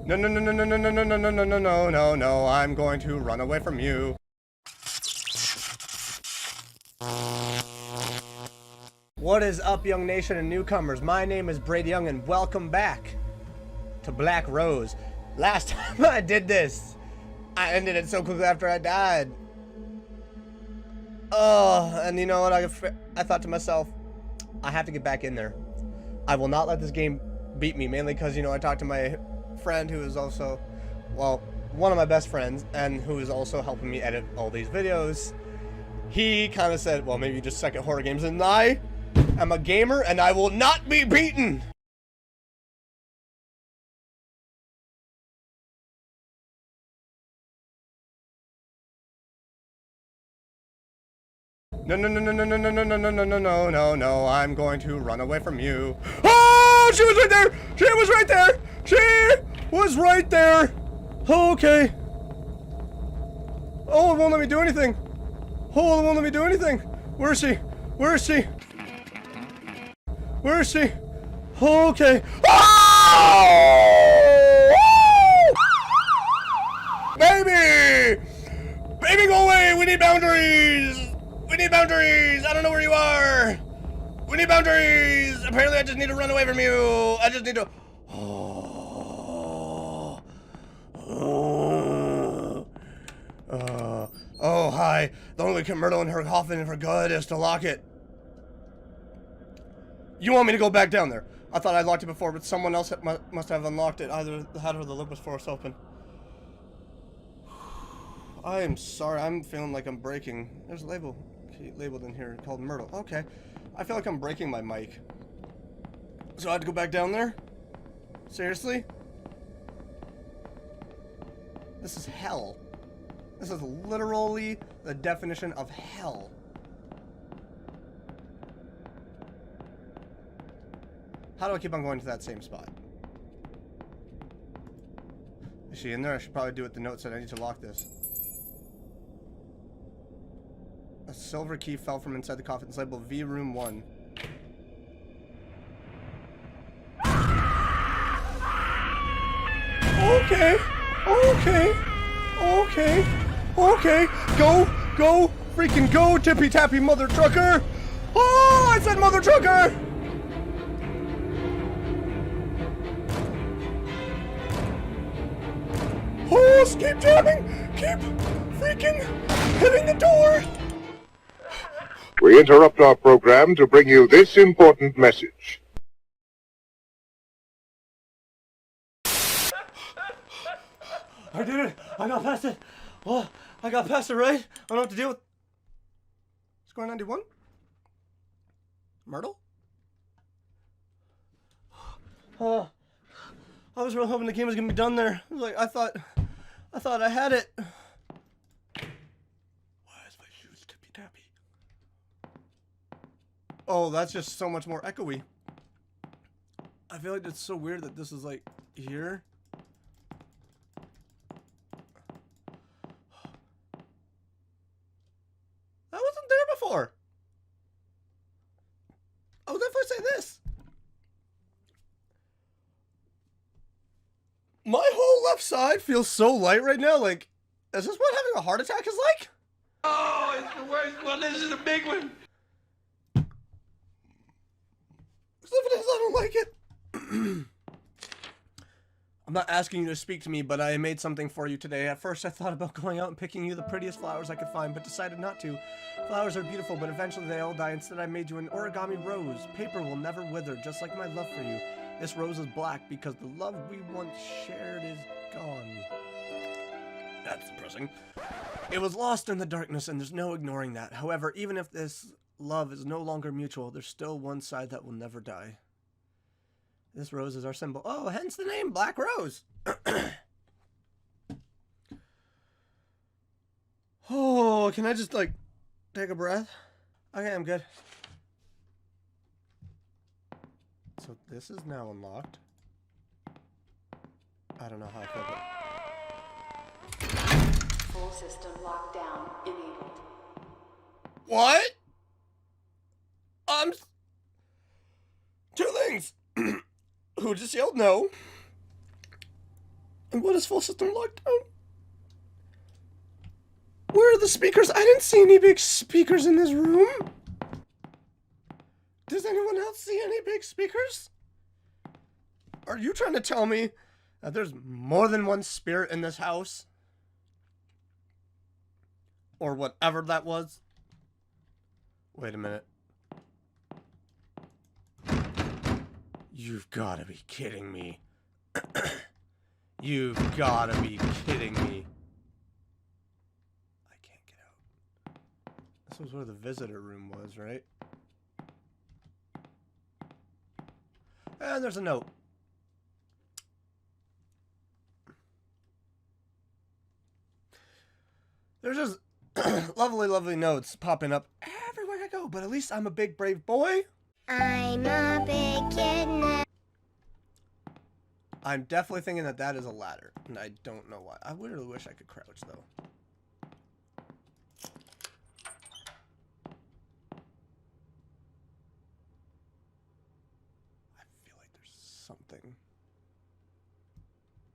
No, no, no, no, no, no, no, no, no, no, no, no, no, no, no, I'm going to run away from you. What is up, Young Nation and newcomers? My name is Brady Young, and welcome back to Black Rose. Last time I did this, I ended it so quickly after I died. Oh, and you know what? I thought to myself, I have to get back in there. I will not let this game beat me, mainly because, you know, I talked to my friend who is also, well, one of my best friends, and who is also helping me edit all these videos. He kind of said, well, maybe you just suck at horror games, and I am a gamer, and I will not be beaten! No, no, no, no, no, no, no, no, no, no, no, no, no, no, no, I'm going to run away from you. Oh, she was right there! She was right there! She was right there! Okay. Oh, it won't let me do anything. Oh, it won't let me do anything. Where is she? Where is she? Where is she? Okay. Oh! Baby! Baby, go away! We need boundaries! We need boundaries! I don't know where you are! We need boundaries! Apparently I just need to run away from you! I just need to... Oh, hi. The only way to keep Myrtle in her coffin for good is to lock it. You want me to go back down there? I thought I locked it before, but someone else must have unlocked it. Either had or the lid was forced open. I am sorry. I'm feeling like I'm breaking. There's a label labeled in here called Myrtle. Okay. I feel like I'm breaking my mic. So I had to go back down there? Seriously? This is hell. This is literally the definition of hell. How do I keep on going to that same spot? Is she in there? I should probably do what the note said. I need to lock this. A silver key fell from inside the coffin. It's labeled V Room 1. Okay. Okay. Okay. Okay. Go. Go. Freaking go, tippy tappy mother trucker. Oh, I said mother trucker. Oh, keep jamming. Keep freaking hitting the door. We interrupt our program to bring you this important message. I did it! I got past it! Oh, I got past it, right? I don't know what to deal with. Score 91? Myrtle? I was really hoping the game was gonna be done there. I was like, I thought I had it. Why is my shoes tippy tappy? Oh, that's just so much more echoey. I feel like it's so weird that this is like here. That wasn't there before. I was definitely say this. My whole left side feels so light right now. Like, is this what having a heart attack is like? Oh, it's the worst one. This is a big one. If it is, I don't like it. I'm not asking you to speak to me, but I made something for you today. At first, I thought about going out and picking you the prettiest flowers I could find, but decided not to. Flowers are beautiful, but eventually they all die. Instead, I made you an origami rose. Paper will never wither, just like my love for you. This rose is black because the love we once shared is gone. That's depressing. It was lost in the darkness, and there's no ignoring that. However, even if this love is no longer mutual, there's still one side that will never die. This rose is our symbol. Oh, hence the name Black Rose. Oh, can I just, like, take a breath? Okay, I'm good. So this is now unlocked. I don't know how I feel about... Full system lockdown enabled. What? Two things. Who just yelled no? And what is full system lockdown? Where are the speakers? I didn't see any big speakers in this room. Does anyone else see any big speakers? Are you trying to tell me that there's more than one spirit in this house? Or whatever that was? Wait a minute. You've got to be kidding me. You've got to be kidding me. I can't get out. This was where the visitor room was, right? And there's a note. There's just lovely, lovely notes popping up everywhere I go, but at least I'm a big, brave boy. I'm a big kid now. I'm definitely thinking that that is a ladder, and I don't know why. I really wish I could crouch, though. I feel like there's something.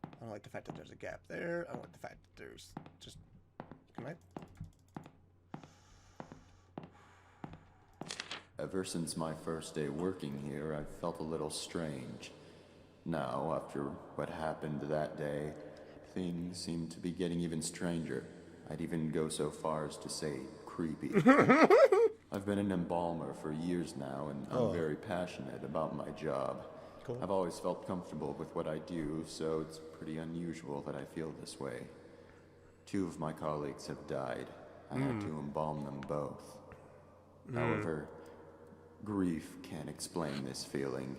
I don't like the fact that there's a gap there. I don't like the fact that there's just... Can I... Ever since my first day working here, I've felt a little strange. Now, after what happened that day, things seem to be getting even stranger. I'd even go so far as to say creepy. I've been an embalmer for years now, and I'm very passionate about my job. Cool. I've always felt comfortable with what I do, so it's pretty unusual that I feel this way. 2 of my colleagues have died. I had to embalm them both. However, grief can't explain this feeling.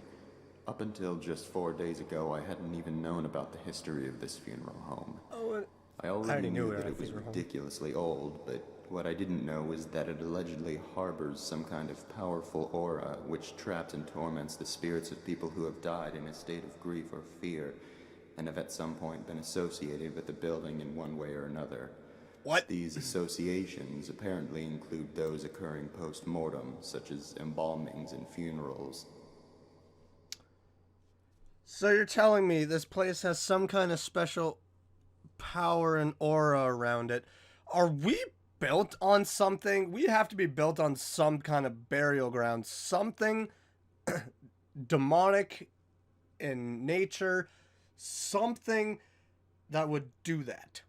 Up until just 4 days ago, I hadn't even known about the history of this funeral home. Oh, I already knew that it was ridiculously old, but what I didn't know was that it allegedly harbors some kind of powerful aura which traps and torments the spirits of people who have died in a state of grief or fear, and have at some point been associated with the building in one way or another. What? These associations apparently include those occurring post-mortem, such as embalmings and funerals. So you're telling me this place has some kind of special power and aura around it. Are we built on something? We have to be built on some kind of burial ground. Something demonic in nature. Something that would do that.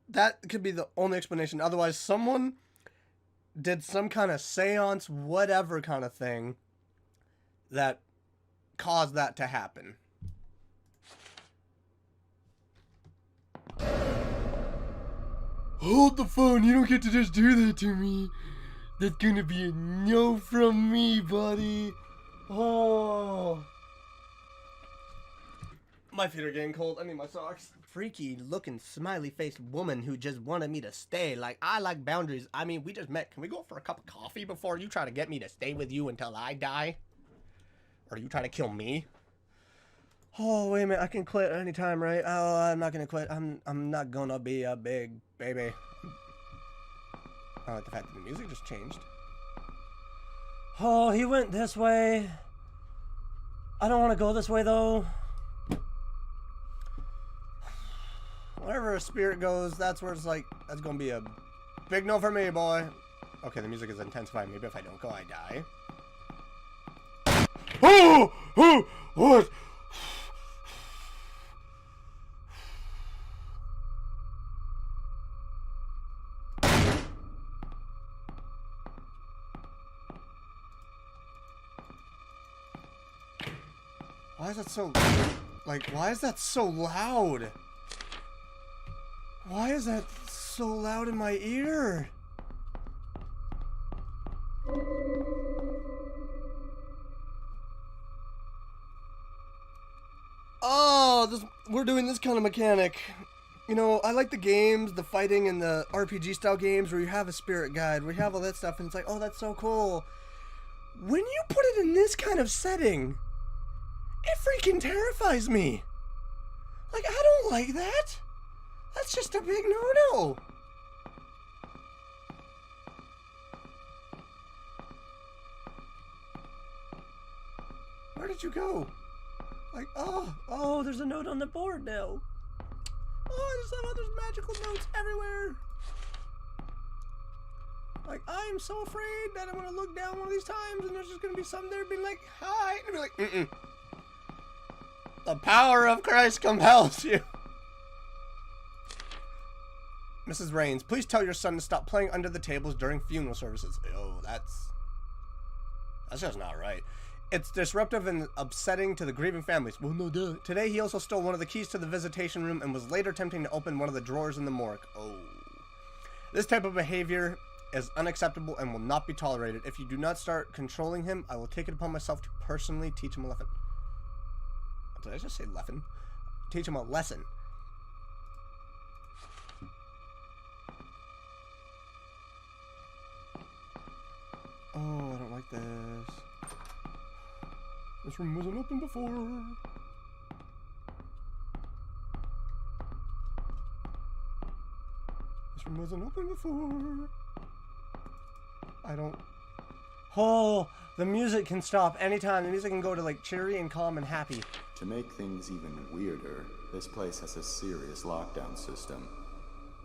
That could be the only explanation. Otherwise, someone did some kind of seance, whatever kind of thing, that caused that to happen. Hold the phone. You don't get to just do that to me. That's gonna be a no from me, buddy. Oh. My feet are getting cold. I need my socks. Freaky looking smiley faced woman who just wanted me to stay. Like, I like boundaries. I mean, we just met. Can we go for a cup of coffee before you try to get me to stay with you until I die? Or you try to kill me? Oh, wait a minute. I can quit at any time, right? Oh, I'm not gonna quit. I'm not gonna be a big baby. I like the fact that the music just changed. Oh, he went this way. I don't want to go this way, though. Wherever a spirit goes, that's where it's like, that's gonna be a big no for me, boy. Okay, the music is intensifying. Maybe if I don't go, I die. Oh! Oh! What? Why is that so... Like, why is that so loud? Why is that so loud in my ear? Oh, we're doing this kind of mechanic. You know, I like the games, the fighting and the RPG style games where you have a spirit guide, where you have all that stuff, and it's like, oh, that's so cool. When you put it in this kind of setting, it freaking terrifies me. Like, I don't like that. That's just a big no-no. Where did you go? Like, oh, there's a note on the board now. Oh, I just love how there's magical notes everywhere. Like, I'm so afraid that I'm gonna look down one of these times and there's just gonna be something there being like, hi, and be like, The power of Christ compels you. Mrs. Raines, please tell your son to stop playing under the tables during funeral services. Oh, that's just not right. It's disruptive and upsetting to the grieving families. Well, no duh. Today he also stole one of the keys to the visitation room and was later attempting to open one of the drawers in the morgue. Oh. This type of behavior is unacceptable and will not be tolerated. If you do not start controlling him, I will take it upon myself to personally teach him a lesson. Did I just say lesson? Teach him a lesson. Oh, I don't like this. This room wasn't open before. This room wasn't open before. I don't... Oh, the music can stop anytime. The music can go to like cheery and calm and happy. To make things even weirder, this place has a serious lockdown system.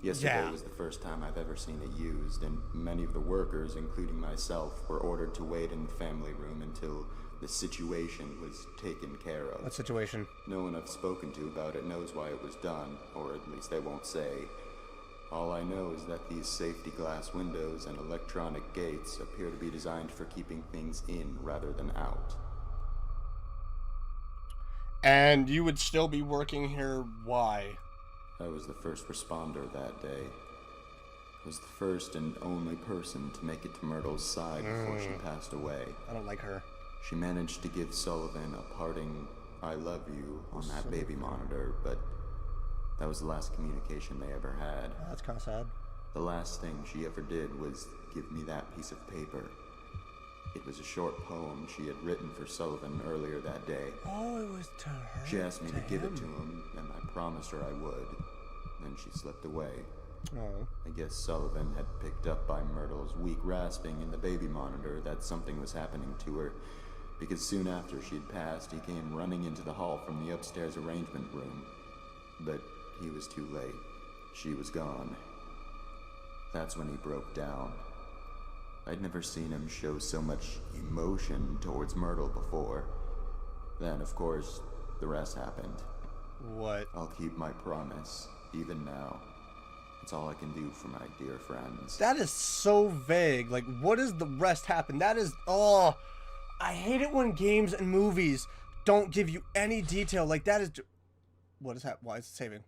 Yesterday was the first time I've ever seen it used, and many of the workers, including myself, were ordered to wait in the family room until the situation was taken care of. What situation? No one I've spoken to about it knows why it was done, or at least they won't say. All I know is that these safety glass windows and electronic gates appear to be designed for keeping things in rather than out. And you would still be working here, why? I was the first responder that day. I was the first and only person to make it to Myrtle's side before she passed away. I don't like her. She managed to give Sullivan a parting "I love you" on that baby monitor, but that was the last communication they ever had. Oh, that's kind of sad. The last thing she ever did was give me that piece of paper. It was a short poem she had written for Sullivan earlier that day. Oh, it was to her. She asked me to give it to him, and I promised her I would. Then she slipped away. Oh. I guess Sullivan had picked up by Myrtle's weak rasping in the baby monitor that something was happening to her, because soon after she'd passed, he came running into the hall from the upstairs arrangement room. But he was too late. She was gone. That's when he broke down. I'd never seen him show so much emotion towards Myrtle before. Then, of course, the rest happened. What? I'll keep my promise, even now. It's all I can do for my dear friends. That is so vague. Like, what does the rest happen? That is... Oh, I hate it when games and movies don't give you any detail. Like, that is... What is that? Why is it saving?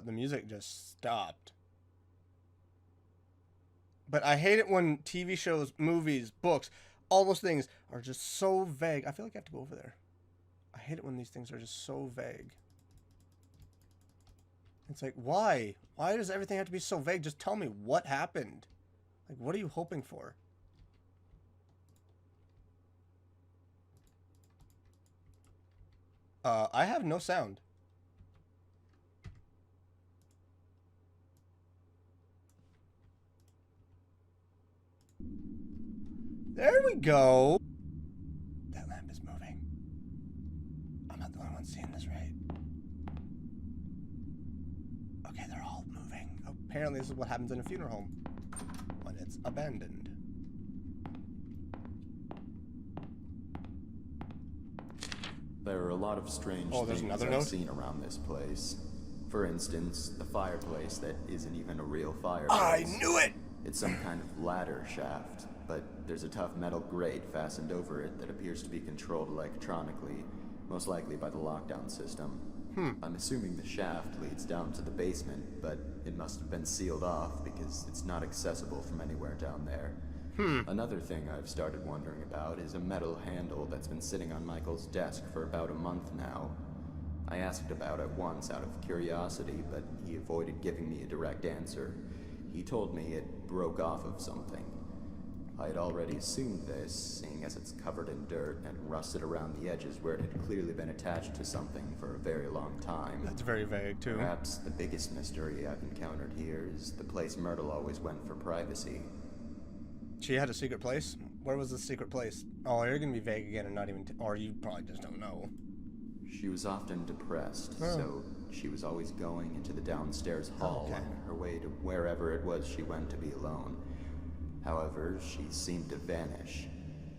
The music just stopped. But I hate it when TV shows, movies, books, all those things are just so vague. I feel like I have to go over there. I hate it when these things are just so vague. It's like, why? Why does everything have to be so vague? Just tell me what happened. Like, what are you hoping for? I have no sound. There we go. That lamp is moving. I'm not the only one seeing this, right? Okay, they're all moving. Apparently this is what happens in a funeral home when it's abandoned. There are a lot of strange there's things another I've note? seen around this place. For instance, the fireplace that isn't even a real fireplace. I knew it! It's some kind of ladder shaft, but there's a tough metal grate fastened over it that appears to be controlled electronically, most likely by the lockdown system. I'm assuming the shaft leads down to the basement, but it must have been sealed off because it's not accessible from anywhere down there. Another thing I've started wondering about is a metal handle that's been sitting on Michael's desk for about a month now. I asked about it once out of curiosity, but he avoided giving me a direct answer. He told me it broke off of something. I had already assumed this, seeing as it's covered in dirt and rusted around the edges where it had clearly been attached to something for a very long time. That's very vague, too. Perhaps the biggest mystery I've encountered here is the place Myrtle always went for privacy. She had a secret place? Where was the secret place? Oh, you're gonna be vague again and not even... or you probably just don't know. She was often depressed, so she was always going into the downstairs hall on her way to wherever it was she went to be alone. However, she seemed to vanish.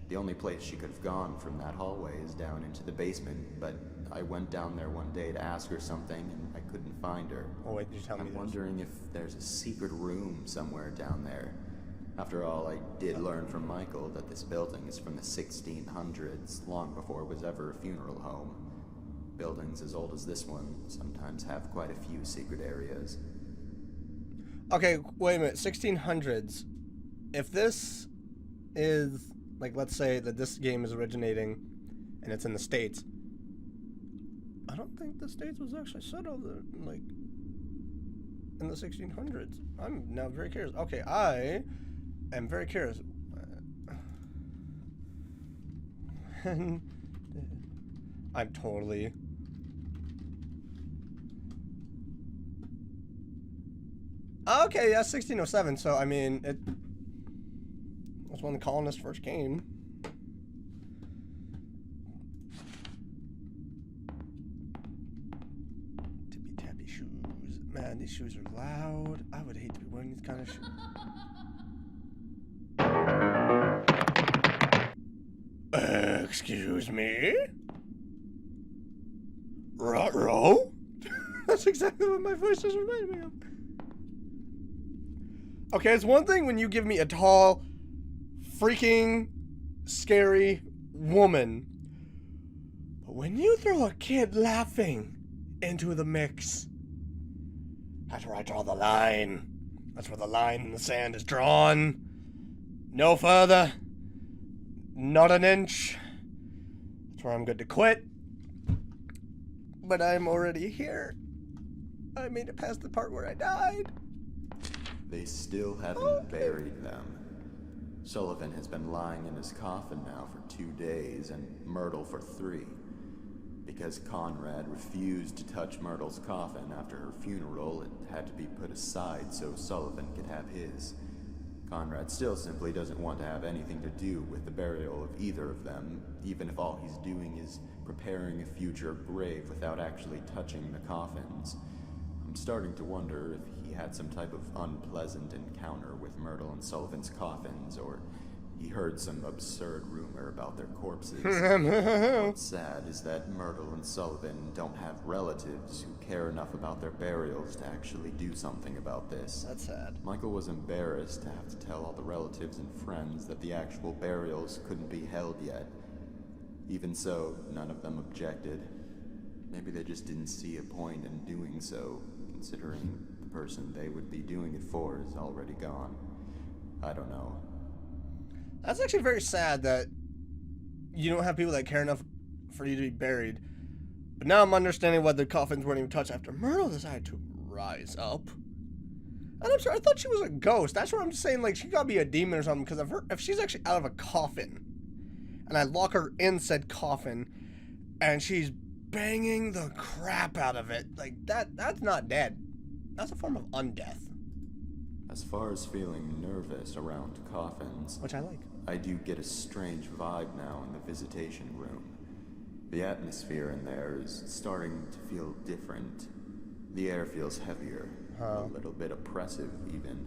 The only place she could have gone from that hallway is down into the basement, but I went down there one day to ask her something and I couldn't find her. Oh wait, did you tell me I'm this? wondering if there's a secret room somewhere down there. After all, I did learn from Michael that this building is from the 1600s, long before it was ever a funeral home. Buildings as old as this one sometimes have quite a few secret areas. Okay, wait a minute. 1600s. If this is, like, let's say that this game is originating and it's in the States, I don't think the States was actually settled, like, in the 1600s. I'm now very curious. Okay, I am very curious. I'm totally... Okay, yeah, 1607. So, I mean, it was when the colonists first came. Tippy-tappy shoes. Man, these shoes are loud. I would hate to be wearing these kind of shoes. Excuse me? Ruh-roh? That's exactly what my voice just reminded me of. Okay, it's one thing when you give me a tall, freaking, scary woman. But when you throw a kid laughing into the mix, that's where I draw the line. That's where the line in the sand is drawn. No further. Not an inch. That's where I'm good to quit. But I'm already here. I made it past the part where I died. They still haven't buried them. Sullivan has been lying in his coffin now for 2 days, and Myrtle for 3. Because Conrad refused to touch Myrtle's coffin after her funeral, it had to be put aside so Sullivan could have his. Conrad still simply doesn't want to have anything to do with the burial of either of them, even if all he's doing is preparing a future grave without actually touching the coffins. I'm starting to wonder if he had some type of unpleasant encounter with Myrtle and Sullivan's coffins, or he heard some absurd rumor about their corpses. What's sad is that Myrtle and Sullivan don't have relatives who care enough about their burials to actually do something about this. That's sad. Michael was embarrassed to have to tell all the relatives and friends that the actual burials couldn't be held yet. Even so, none of them objected. Maybe they just didn't see a point in doing so, considering the person they would be doing it for is already gone. I don't know. That's actually very sad that you don't have people that care enough for you to be buried. But now I'm understanding why the coffins weren't even touched after Myrtle decided to rise up. And I'm sorry, I thought she was a ghost. That's what I'm saying, like, she gotta be a demon or something, because if she's actually out of a coffin, and I lock her in said coffin, and she's banging the crap out of it, like, that's not dead. That's a form of undeath. As far as feeling nervous around coffins, Which I like. I do get a strange vibe now in the visitation room. The atmosphere in there is starting to feel different. The air feels heavier, a little bit oppressive even.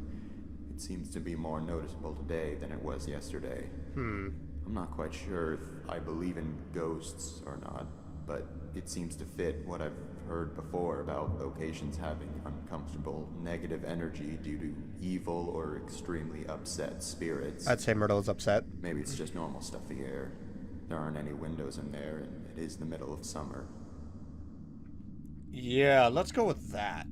It seems to be more noticeable today than it was yesterday. I'm not quite sure if I believe in ghosts or not, but it seems to fit what I've heard before about locations having uncomfortable negative energy due to evil or extremely upset spirits. I'd say Myrtle is upset. Maybe it's just normal stuffy air. There aren't any windows in there, and it is the middle of summer. Yeah, let's go with that.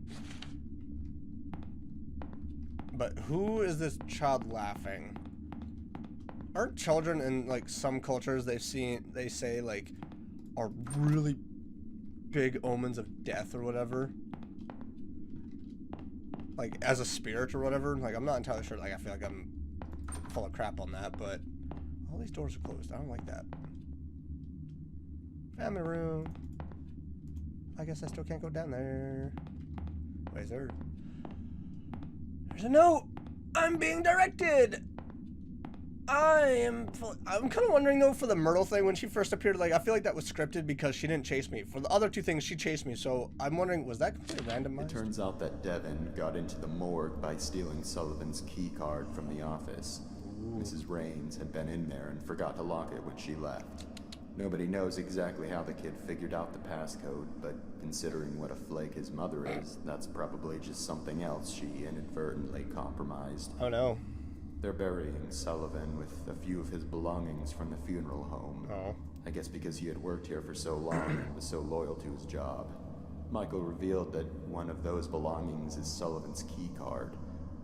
But who is this child laughing? Aren't children in, like, some cultures they say, like, are really big omens of death or whatever? Like, as a spirit or whatever? Like, I'm not entirely sure. Like, I feel like I'm full of crap on that, but all these doors are closed. I don't like that. Family room. I guess I still can't go down there. Wait, is there... There's a note! I'm being directed! I'm kind of wondering though for the Myrtle thing when she first appeared. Like I feel like that was scripted because she didn't chase me. For the other two things, she chased me. So I'm wondering, was that completely randomized? It turns out that Devin got into the morgue by stealing Sullivan's key card from the office. Mrs. Raines had been in there and forgot to lock it when she left. Nobody knows exactly how the kid figured out the passcode, but considering what a flake his mother is, that's probably just something else she inadvertently compromised. Oh no. They're burying Sullivan with a few of his belongings from the funeral home. Oh. I guess because he had worked here for so long and was so loyal to his job. Michael revealed that one of those belongings is Sullivan's key card.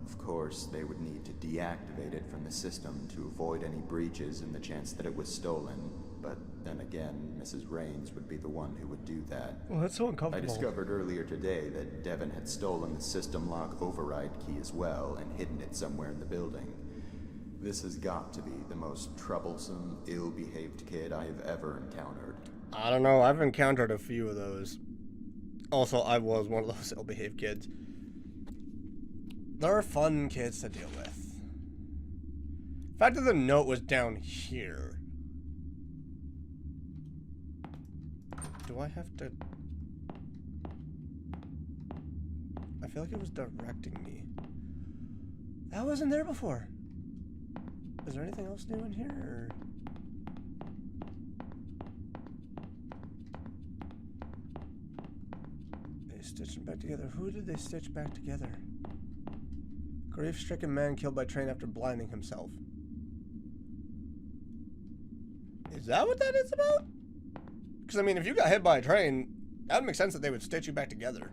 Of course, they would need to deactivate it from the system to avoid any breaches and the chance that it was stolen. But then again, Mrs. Raines would be the one who would do that. Well, that's so I uncomfortable. discovered earlier today that Devin had stolen the system lock override key as well and hidden it somewhere in the building. This has got to be the most troublesome, ill-behaved kid I have ever encountered. I don't know. I've encountered a few of those. Also, I was one of those ill-behaved kids. They're fun kids to deal with. The fact that the note was down here. Do I have to... I feel like it was directing me. That wasn't there before. Is there anything else new in here? Or... They stitched them back together. Who did they stitch back together? Grief-stricken man killed by train after blinding himself. Is that what that is about? Because, I mean, if you got hit by a train, that would make sense that they would stitch you back together.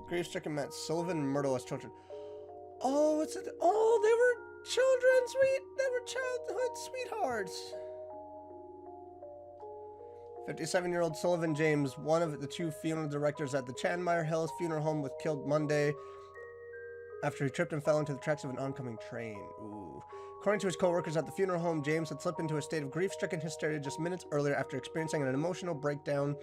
Grief-stricken man, Sullivan and Myrtle as children. Oh, it's a... Oh, they were children, sweet... They were childhood sweethearts. 57-year-old Sullivan James, one of the two funeral directors at the Chanmeyer Hills Funeral Home, was killed Monday after he tripped and fell into the tracks of an oncoming train. Ooh. According to his co-workers at the funeral home, James had slipped into a state of grief-stricken hysteria just minutes earlier after experiencing an emotional breakdown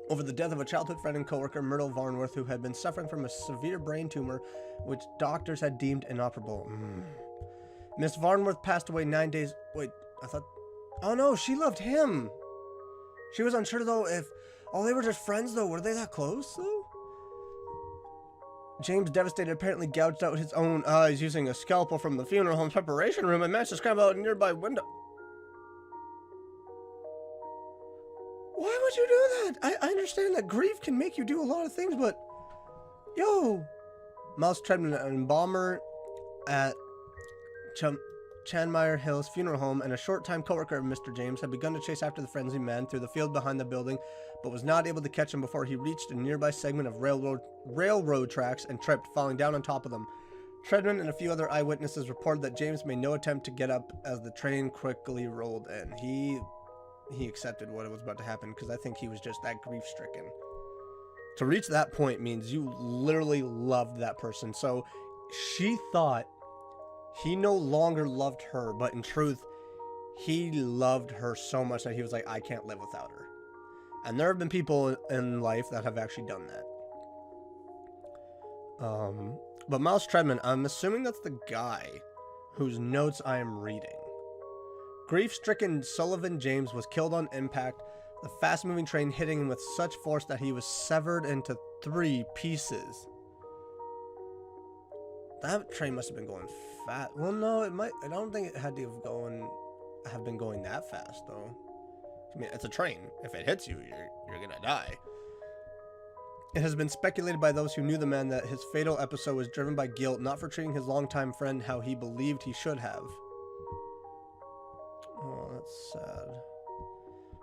over the death of a childhood friend and co-worker, Myrtle Varnworth, who had been suffering from a severe brain tumor, which doctors had deemed inoperable. Miss Varnworth passed away 9 days... Wait, I thought... Oh no, she loved him! She was unsure, though, if... Oh, they were just friends, though. Were they that close, though? James, devastated, apparently gouged out his own eyes using a scalpel from the funeral home's preparation room and managed to scramble out a nearby window. Why would you do that? I understand that grief can make you do a lot of things, but... Yo! Mouse Treadman, an embalmer at Chanmeyer Hills Funeral Home and a short-time co-worker of Mr. James, had begun to chase after the frenzied man through the field behind the building, but was not able to catch him before he reached a nearby segment of railroad tracks and tripped, falling down on top of them. Treadman and a few other eyewitnesses reported that James made no attempt to get up as the train quickly rolled in. He accepted what was about to happen because I think he was just that grief-stricken. To reach that point means you literally loved that person. So she thought he no longer loved her, but in truth, he loved her so much that he was like, I can't live without her. And there have been people in life that have actually done that. But Miles Treadman, I'm assuming that's the guy whose notes I am reading. Grief-stricken Sullivan James was killed on impact, the fast-moving train hitting him with such force that he was severed into 3 pieces. That train must have been going fast. Well, no, it might. I don't think it had to have been going that fast, though. I mean, it's a train. If it hits you, you're gonna die. It has been speculated by those who knew the man that his fatal episode was driven by guilt, not for treating his longtime friend how he believed he should have. Oh, that's sad.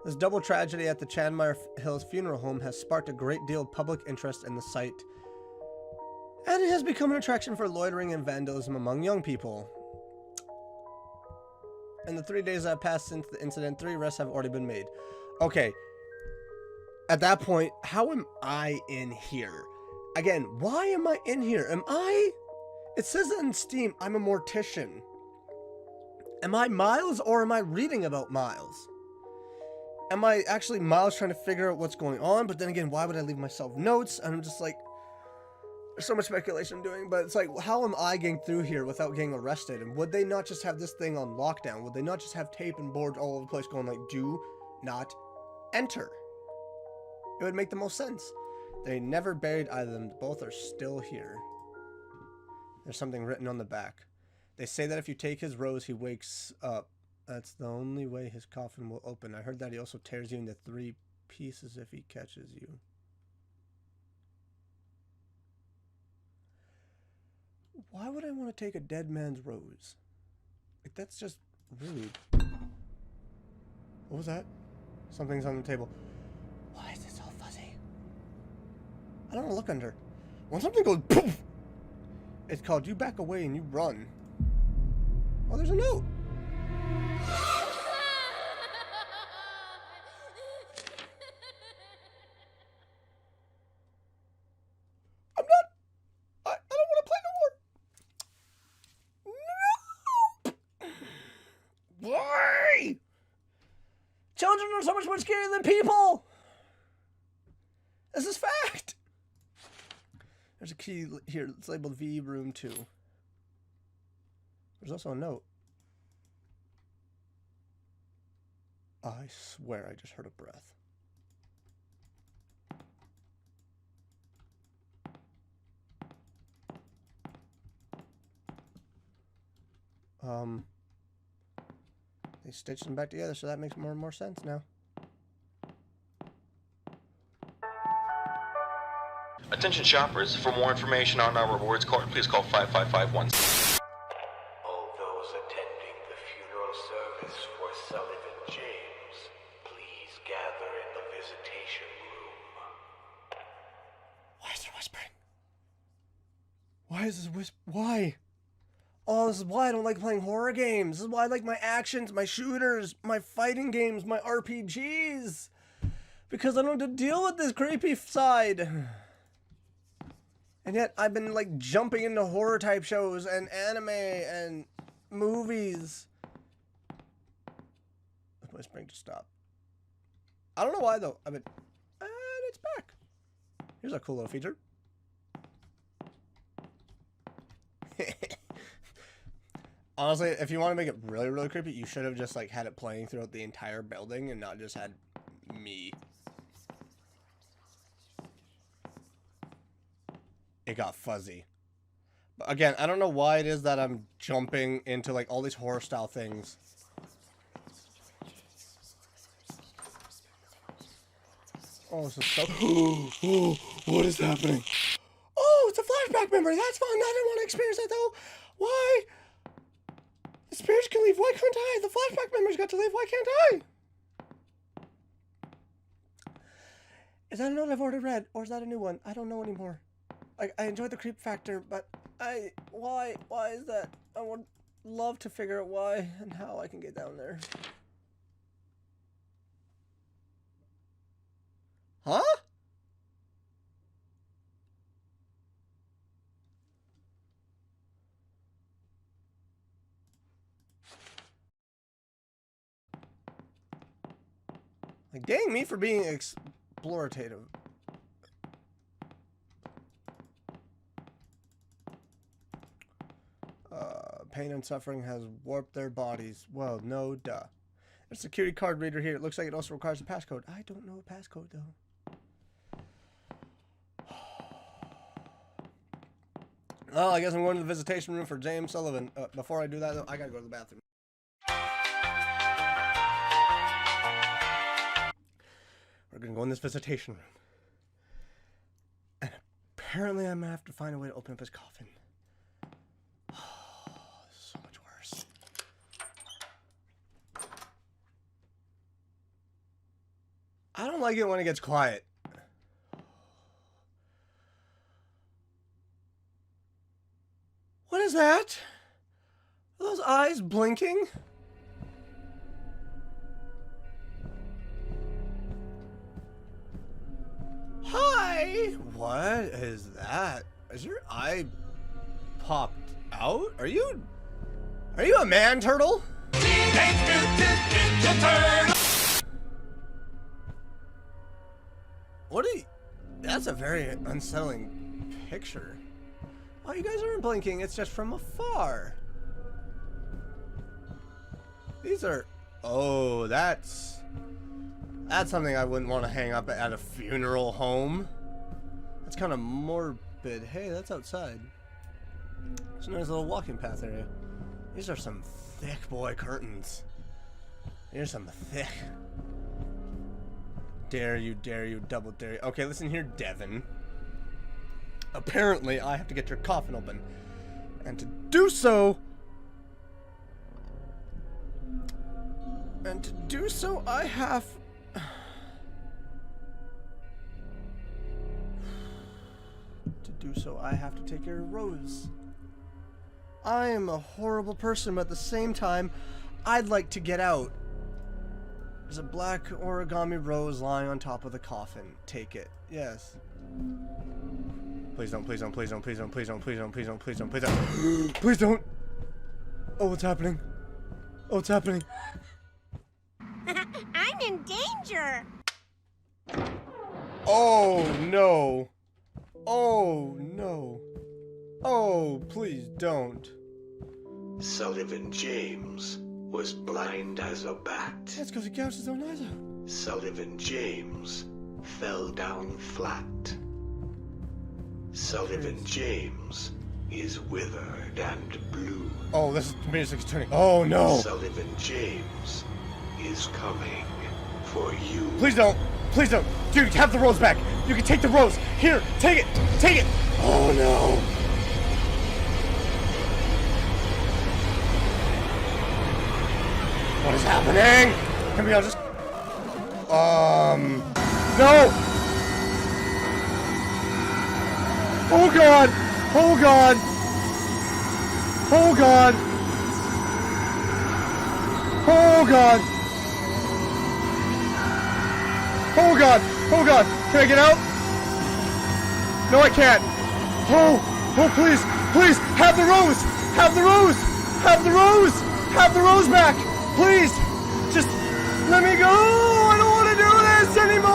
This double tragedy at the Chanmeyer Hills Funeral Home has sparked a great deal of public interest in the site, and it has become an attraction for loitering and vandalism among young people. In the 3 days that have passed since the incident, 3 arrests have already been made. Okay. At that point, how am I in here? Again, why am I in here? It says in Steam, I'm a mortician. Am I Miles, or am I reading about Miles? Am I actually Miles trying to figure out what's going on? But then again, why would I leave myself notes? And I'm just like, There's so much speculation I'm doing, but it's like, how am I getting through here without getting arrested? And would they not just have this thing on lockdown? Would they not just have tape and boards all over the place going like, do not enter? It would make the most sense. They never buried either of them. Both are still here. There's something written on the back. They say that if you take his rose, he wakes up. That's the only way his coffin will open. I heard that he also tears you into 3 pieces if he catches you. Why would I want to take a dead man's rose? Like, that's just rude. What was that? Something's on the table. Why is it so fuzzy? I don't want to look under. When something goes poof, it's called you back away and you run. Oh, there's a note. I don't want to play no more. No! Why? Children are so much more scary than people. This is fact. There's a key here. It's labeled V room 2. There's also a note. I swear I just heard a breath. They stitched them back together, so that makes more and more sense now. Attention shoppers, for more information on our rewards card, please call 5551. All those attending the funeral service for Sullivan James, please gather in the visitation room. Why is there whispering? Why is this why? Oh, this is why I don't like playing horror games. This is why I like my actions, my shooters, my fighting games, my RPGs. Because I don't have to deal with this creepy side. And yet, I've been, like, jumping into horror-type shows and anime and movies. Let's whispering to stop. I don't know why, though. And it's back. Here's a cool little feature. Honestly, if you want to make it really, really creepy, you should have just, like, had it playing throughout the entire building and not just had me. It got fuzzy. But again, I don't know why it is that I'm jumping into like all these horror style things. Oh, this is so... Oh, what is happening? Oh, it's a flashback memory. That's fun. I didn't want to experience that though. Why? The spirits can leave. Why can't I? The flashback memories got to leave. Why can't I? Is that a note I've already read? Or is that a new one? I don't know anymore. I enjoyed the creep factor, but why is that? I would love to figure out why and how I can get down there. Huh? Like, dang me for being explorative. Pain and suffering has warped their bodies. Well, no duh. There's a security card reader here. It looks like it also requires a passcode. I don't know a passcode, though. Well, I guess I'm going to the visitation room for James Sullivan. Before I do that, though, I gotta go to the bathroom. We're gonna go in this visitation room. And apparently I'm gonna have to find a way to open up his coffin. I don't like it when it gets quiet. What is that? Are those eyes blinking? Hi! What is that? Is your eye popped out? Are you a man turtle? Teenage Mutant Ninja Turtles! What are you... That's a very unsettling picture. Oh, you guys aren't blinking. It's just from afar. These are... Oh, that's something I wouldn't want to hang up at a funeral home. That's kind of morbid. Hey, that's outside. It's a nice little walking path area. These are some thick boy curtains. Here's some thick. Dare you, double dare you. Okay, listen here, Devin. Apparently, I have to get your coffin open. And to do so... I have... I have to take care of Rose. I am a horrible person, but at the same time, I'd like to get out. There's a black origami rose lying on top of the coffin. Take it. Yes. Please don't, please don't, please don't, please don't, please don't, please don't, please don't, please don't, please don't. Please don't! Oh, what's happening? Oh, what's happening? I'm in danger. Oh, no. Oh, no. Oh, please don't. Sullivan James was blind as a bat. That's because he gouged his own eyes out. Sullivan James fell down flat. Sullivan James is withered and blue. Oh, this music's turning. Oh, no. Sullivan James is coming for you. Please don't. Please don't. Dude, have the rose back. You can take the rose. Here, take it. Take it. Oh, no. What is happening? Can we all just... No! Oh, God. Oh, God. Oh, God. Oh, God. Oh, God. Oh, God. Can I get out? No, I can't. Oh, oh, please. Please, have the rose. Have the rose. Have the rose. Have the rose back. Please. Just let me go. I don't want to do this anymore.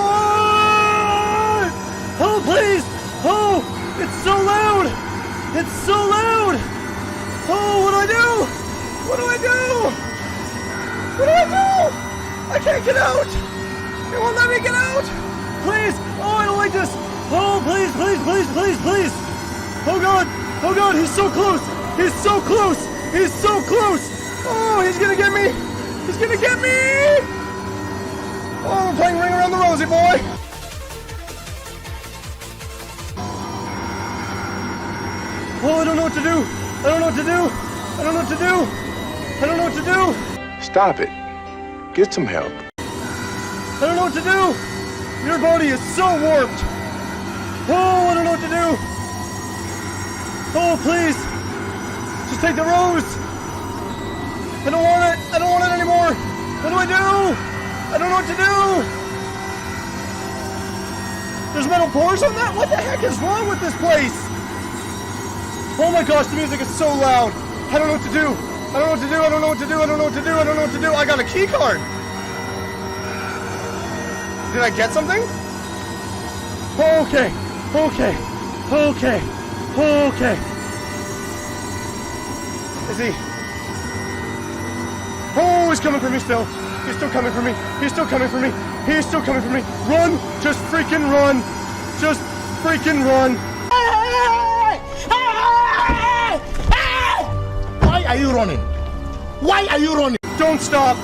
Oh, please. Oh, it's so loud. It's so loud. Oh, what do I do? What do I do? What do I do? I can't get out. It won't let me get out! Please! Oh, I don't like this! Oh, please, please, please, please, please! Oh, God! Oh, God, he's so close! He's so close! He's so close! Oh, he's gonna get me! He's gonna get me! Oh, I'm playing Ring Around the Rosie, boy! Oh, I don't know what to do! I don't know what to do! I don't know what to do! I don't know what to do! Stop it. Get some help. I don't know what to do! Your body is so warped! Oh, I don't know what to do! Oh, please! Just take the rose! I don't want it! I don't want it anymore! What do I do? I don't know what to do! There's metal pores on that? What the heck is wrong with this place? Oh my gosh, the music is so loud! I don't know what to do! I don't know what to do! I don't know what to do! I don't know what to do! I don't know what to do! I got a key card! Did I get something? Okay, okay, okay, okay. Is he? Oh, he's coming for me still. He's still coming for me. He's still coming for me. He's still coming for me. Run! Just freaking run! Just freaking run! Why are you running? Why are you running? Don't stop!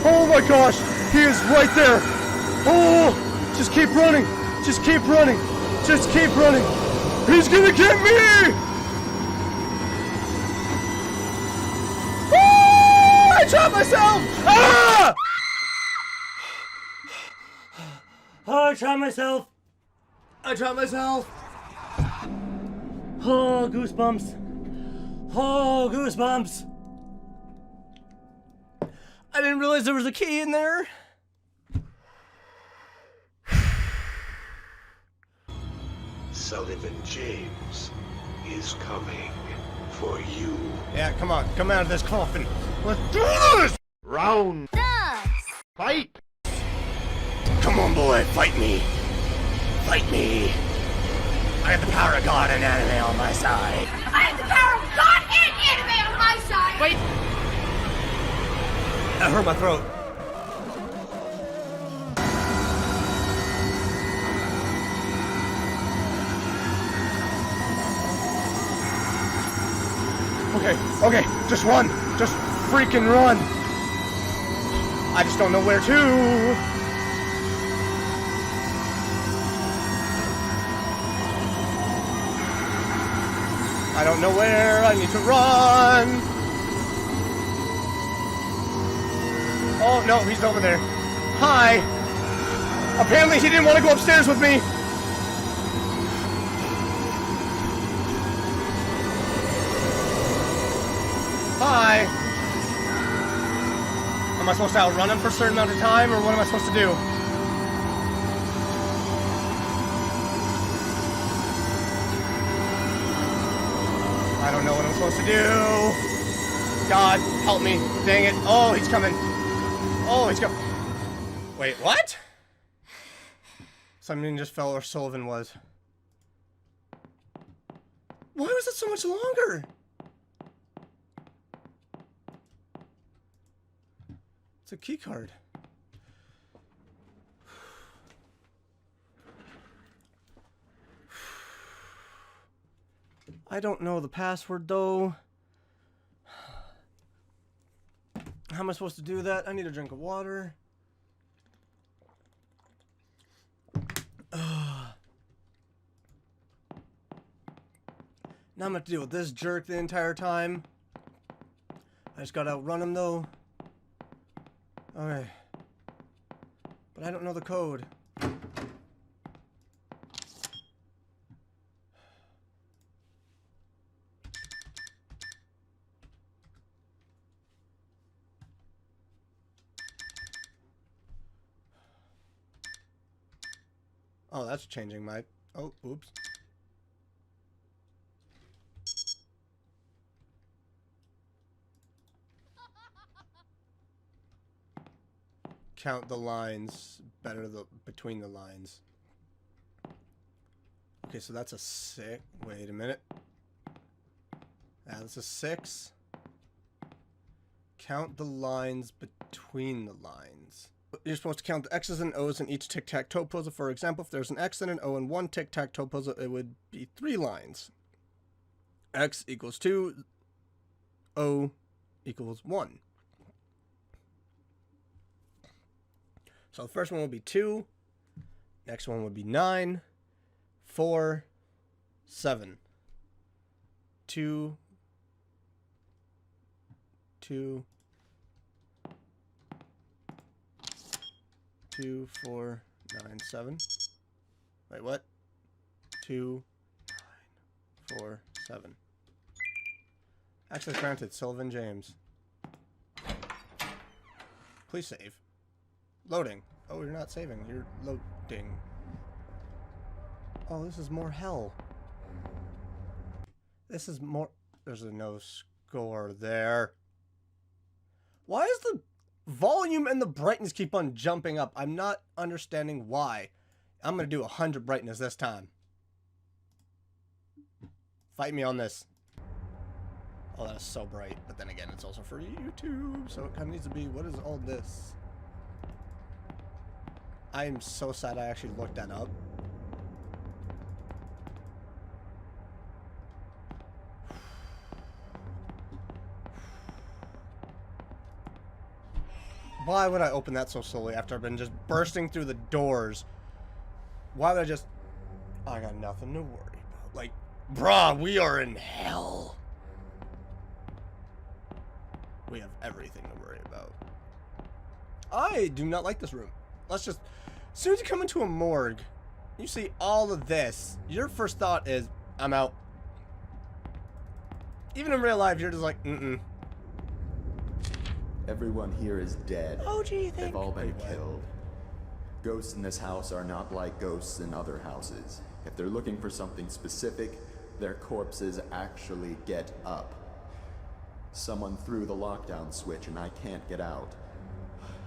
Oh my gosh! He is right there! Oh! Just keep running! Just keep running! Just keep running! He's gonna get me! Oh! I trapped myself! Ah! Oh, I trapped myself! I trapped myself! Oh, goosebumps! Oh, goosebumps! I didn't realize there was a key in there. Sullivan James is coming for you. Yeah, come on. Come out of this coffin. Let's do this! Round. Fight. Come on, boy. Fight me. Fight me. I have the power of God and anime on my side. I have the power of God and anime on my side! Wait! That hurt my throat. Okay, just run. Just freaking run. I just don't know where to. I don't know where I need to run. Oh, no, he's over there. Hi. Apparently he didn't want to go upstairs with me. Hi. Am I supposed to outrun him for a certain amount of time, or what am I supposed to do? I don't know what I'm supposed to do. God, help me. Dang it. Oh, he's coming. Oh, he's coming. Wait, what? Something just fell where Sullivan was. Why was it so much longer? It's a key card. I don't know the password though. How am I supposed to do that? I need a drink of water. Now I'm gonna have to deal with this jerk the entire time. I just gotta outrun him though. Okay. But I don't know the code. Oh, that's changing my... Oh, oops. Count the lines better between the lines. Okay, so that's a 6. Wait a minute. That's a 6. Count the lines between the lines. You're supposed to count the X's and O's in each tic-tac-toe puzzle. For example, if there's an X and an O in one tic-tac-toe puzzle, it would be 3 lines. X equals 2. O equals 1. So the first one will be 2. Next one would be 9. 4. 7. 2. 2. 2, 4, 9, 7. Wait, what? 2, 9, 4, 7. Access granted, Sullivan James. Please save. Loading. Oh, you're not saving. You're loading. Oh, this is more hell. This is more... There's a no score there. Why is the volume and the brightness keep on jumping up? I'm not understanding why. I'm going to do 100 brightness this time. Fight me on this. Oh, that is so bright. But then again, it's also for YouTube, so it kind of needs to be... What is all this? I am so sad I actually looked that up. Why would I open that so slowly after I've been just bursting through the doors? Why would I just... I got nothing to worry about. Like, bruh, we are in hell. We have everything to worry about. I do not like this room. Let's just... As soon as you come into a morgue, you see all of this, your first thought is, I'm out. Even in real life, you're just like, mm-mm. Everyone here is dead. Oh, gee, They've all been killed. Ghosts in this house are not like ghosts in other houses. If they're looking for something specific, their corpses actually get up. Someone threw the lockdown switch and I can't get out.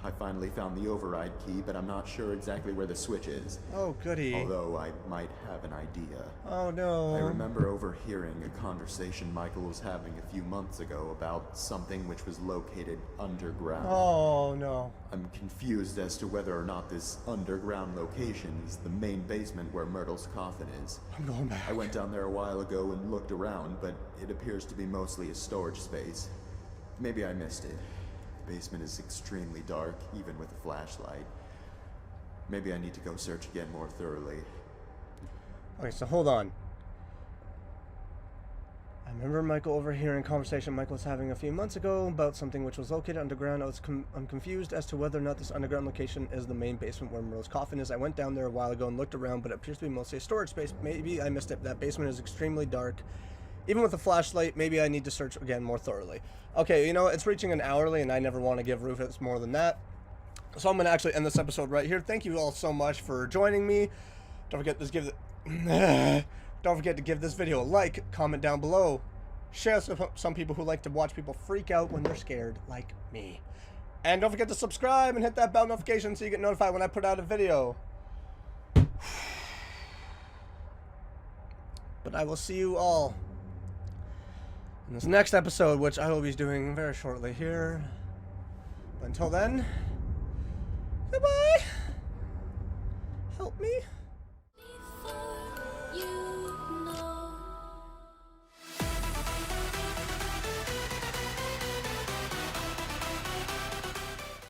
I finally found the override key, but I'm not sure exactly where the switch is. Oh, goody. Although I might have an idea. Oh, no. I remember overhearing a conversation Michael was having a few months ago about something which was located underground. Oh, no. I'm confused as to whether or not this underground location is the main basement where Myrtle's coffin is. I'm going back. I went down there a while ago and looked around, but it appears to be mostly a storage space. Maybe I missed it. The basement is extremely dark, even with a flashlight. Maybe I need to go search again more thoroughly. Okay, so hold on. I remember Michael overhearing a conversation Michael was having a few months ago about something which was located underground. I'm confused as to whether or not this underground location is the main basement where Myrtle's coffin is. I went down there a while ago and looked around, but it appears to be mostly a storage space. Maybe I missed it. That basement is extremely dark. Even with a flashlight, maybe I need to search again more thoroughly. Okay, you know, it's reaching an hourly, and I never want to give Rufus more than that. So I'm going to actually end this episode right here. Thank you all so much for joining me. Don't forget to give this video a like, comment down below. Share some people who like to watch people freak out when they're scared, like me. And don't forget to subscribe and hit that bell notification so you get notified when I put out a video. But I will see you all in this next episode, which I will be doing very shortly here. But until then, goodbye. Help me. You